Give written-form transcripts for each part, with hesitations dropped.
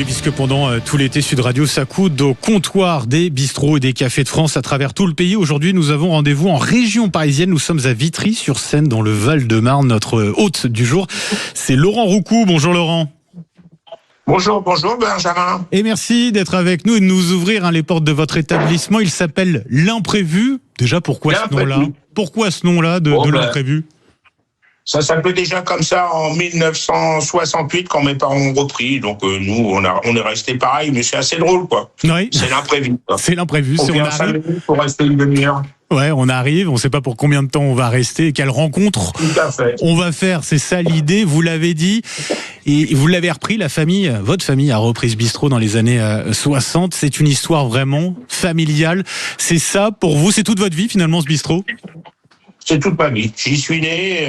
Puisque pendant tout l'été, Sud Radio s'accoude au comptoir des bistrots et des cafés de France à travers tout le pays. Aujourd'hui, nous avons rendez-vous en région parisienne. Nous sommes à Vitry-sur-Seine, dans le Val-de-Marne. Notre hôte du jour, c'est Laurent Roucou. Bonjour Laurent. Bonjour Benjamin. Et merci d'être avec nous et de nous ouvrir les portes de votre établissement. Il s'appelle L'Imprévu. Déjà, pourquoi ce nom-là ? Pourquoi ce nom-là de L'Imprévu ? Ça s'appelait déjà comme ça en 1968 quand mes parents ont repris. Donc nous, on est resté pareil, mais c'est assez drôle, quoi. Oui. C'est l'imprévu. C'est l'imprévu. On vient 5 minutes pour rester une demi-heure. Ouais, on arrive, on ne sait pas pour combien de temps on va rester et quelle rencontre on va faire. C'est ça l'idée, vous l'avez dit. Et vous l'avez repris, votre famille a repris ce bistrot dans les années 60. C'est une histoire vraiment familiale. C'est ça pour vous, c'est toute votre vie finalement ce bistrot ? C'est toute ma vie. J'y suis né.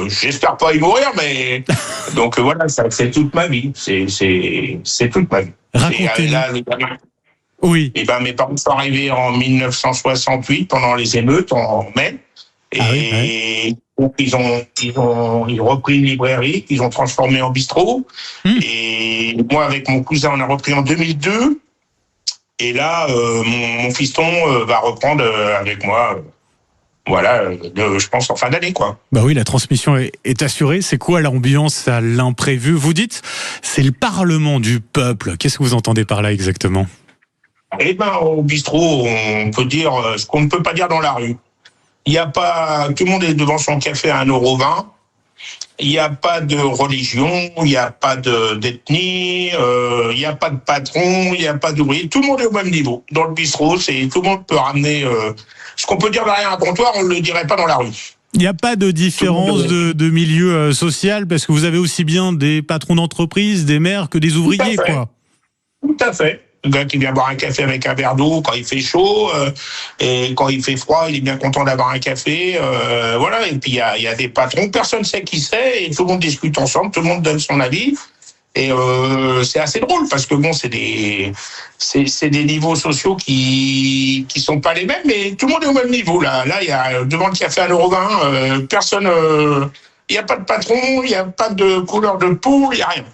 J'espère pas y mourir, mais donc voilà, c'est toute ma vie. C'est toute ma vie. Racontez-nous. Oui. Et mes parents sont arrivés en 1968 pendant les émeutes en mai. Et donc ils ont repris une librairie qu'ils ont transformée en bistrot. Et moi avec mon cousin on a repris en 2002. Et là mon fiston va reprendre avec moi. Je pense en fin d'année, quoi. Bah oui, la transmission est assurée. C'est quoi l'ambiance à L'Imprévu ? Vous dites, c'est le Parlement du peuple. Qu'est-ce que vous entendez par là exactement ? Au bistrot, on peut dire ce qu'on ne peut pas dire dans la rue. Il y a pas, tout le monde est devant son café à 1,20 €. Il n'y a pas de religion, il n'y a pas d'ethnie, il n'y a pas de patron, il n'y a pas d'ouvrier. Tout le monde est au même niveau. Dans le bistrot, tout le monde peut ramener ce qu'on peut dire derrière un comptoir, on ne le dirait pas dans la rue. Il n'y a pas de différence de milieu social, parce que vous avez aussi bien des patrons d'entreprise, des maires, que des ouvriers, quoi. Tout à fait. Le gars qui vient boire un café avec un verre d'eau quand il fait chaud, et quand il fait froid, il est bien content d'avoir un café. Et puis il y a des patrons, personne ne sait qui c'est, et tout le monde discute ensemble, tout le monde donne son avis. Et c'est assez drôle parce que c'est des niveaux sociaux qui sont pas les mêmes, mais tout le monde est au même niveau là. Là, il y a devant le café à 1,20 €, personne, il y a pas de patron, il y a pas de couleur de peau, il y a rien.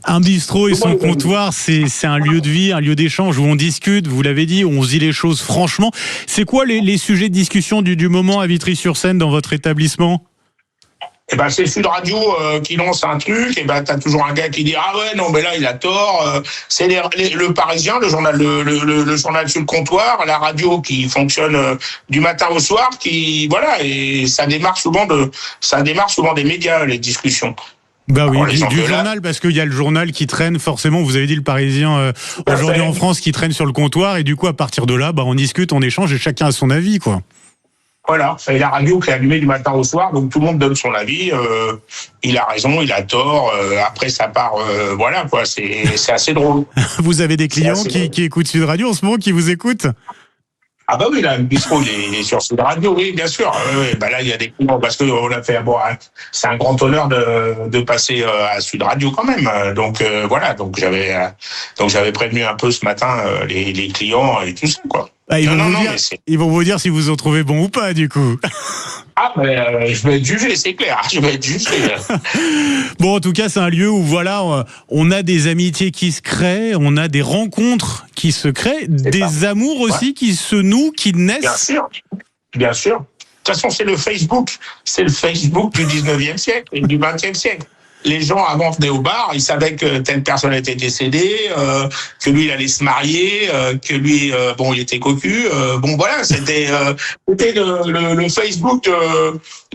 Un bistrot et son comptoir, c'est un lieu de vie, un lieu d'échange où on discute, vous l'avez dit, on se dit les choses franchement. C'est quoi les sujets de discussion du moment à Vitry-sur-Seine dans votre établissement ? C'est Sud Radio qui lance un truc, et t'as toujours un gars qui dit ah ouais non mais là il a tort. C'est le Parisien, le journal sur le comptoir, la radio qui fonctionne du matin au soir, et ça démarre souvent des médias, les discussions. Bah oui, du journal, parce qu'il y a le journal qui traîne forcément, vous avez dit le Parisien aujourd'hui en France qui traîne sur le comptoir, et du coup à partir de là, on discute, on échange et chacun a son avis, quoi. Voilà, c'est la radio qui est allumée du matin au soir, donc tout le monde donne son avis. Il a raison, il a tort. Après, ça part, c'est assez drôle. Vous avez des clients qui écoutent Sud Radio en ce moment, qui vous écoutent ? Ah bah oui, là, le bistrot, il est sur Sud Radio, oui, bien sûr. Là, il y a des clients, parce que on a fait, c'est un grand honneur de passer à Sud Radio quand même. Donc j'avais prévenu un peu ce matin les clients et tout ça, quoi. Ils vont vous dire si vous en trouvez bon ou pas, du coup. Je vais être jugé, c'est clair. Je vais être jugé. Bon, en tout cas, c'est un lieu où, on a des amitiés qui se créent, on a des rencontres qui se créent, des amours aussi qui se nouent, qui naissent. Bien sûr. De toute façon, c'est le Facebook du 19e siècle et du 20e siècle. Les gens avant venaient au bar, ils savaient que telle personne était décédée, que lui il allait se marier, que lui il était cocu. C'était le Facebook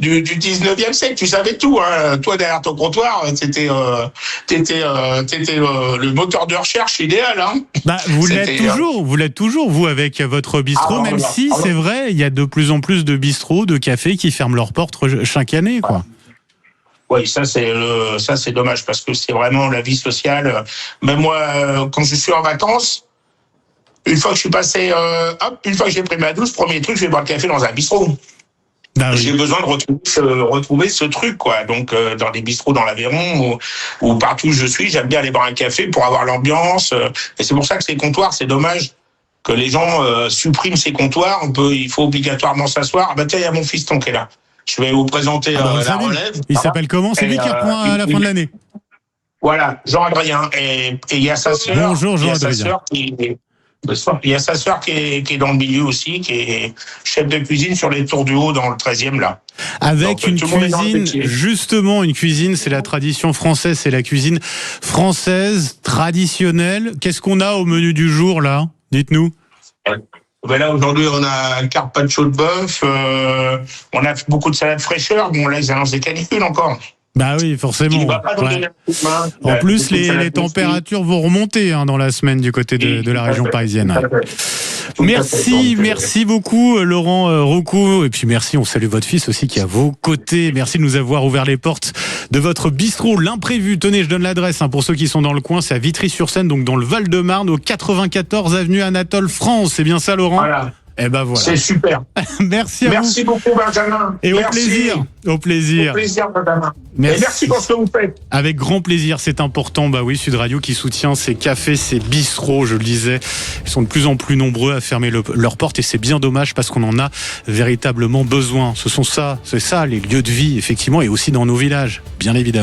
du 19e siècle. Tu savais tout, hein. Toi derrière ton comptoir, t'étais le moteur de recherche idéal, hein. Vous l'êtes toujours vous avec votre bistrot, c'est vrai, il y a de plus en plus de bistrots, de cafés qui ferment leurs portes chaque année, quoi. Oui, ça c'est dommage parce que c'est vraiment la vie sociale. Même moi, quand je suis en vacances, une fois que je suis passé, une fois que j'ai pris ma douche, premier truc, je vais boire le café dans un bistrot. J'ai besoin de retrouver ce truc, quoi. Donc, dans des bistrots dans l'Aveyron ou partout où je suis, j'aime bien aller boire un café pour avoir l'ambiance. Et c'est pour ça que ces comptoirs, c'est dommage que les gens suppriment ces comptoirs. Il faut obligatoirement s'asseoir. Tiens, il y a mon fiston qui est là. Je vais vous présenter la relève. Il s'appelle comment ? C'est lui qui reprend à la fin de l'année. Voilà, Jean-Adrien. Et il y a sa sœur. Bonjour Jean-Adrien. Il y a sa sœur qui est dans le milieu aussi, qui est chef de cuisine sur les Tours du Haut dans le 13e là. Avec donc, une cuisine, justement une cuisine, c'est la tradition française, c'est la cuisine française traditionnelle. Qu'est-ce qu'on a au menu du jour là? Dites-nous. Ben là aujourd'hui on a un carpaccio de bœuf, on a beaucoup de salade fraîcheur. Bon là ils annoncent des canicules encore. Bah oui, forcément. Ouais. En plus, les températures vont remonter dans la semaine du côté de la région parisienne. Merci beaucoup Laurent Roucou. Et puis merci, on salue votre fils aussi qui est à vos côtés. Merci de nous avoir ouvert les portes de votre bistrot, l'imprévu. Tenez, je donne l'adresse pour ceux qui sont dans le coin. C'est à Vitry-sur-Seine, donc dans le Val-de-Marne, au 94 avenue Anatole France. C'est bien ça, Laurent? Voilà. Eh ben voilà. C'est super. Merci à vous. Merci beaucoup, Benjamin. Et merci. Au plaisir. Au plaisir. Au plaisir, Benjamin. Merci. Et merci pour ce que vous faites. Avec grand plaisir, c'est important. Bah oui, Sud Radio qui soutient ces cafés, ces bistrots, je le disais. Ils sont de plus en plus nombreux à fermer leurs portes et c'est bien dommage parce qu'on en a véritablement besoin. C'est ça, les lieux de vie, effectivement, et aussi dans nos villages, bien évidemment.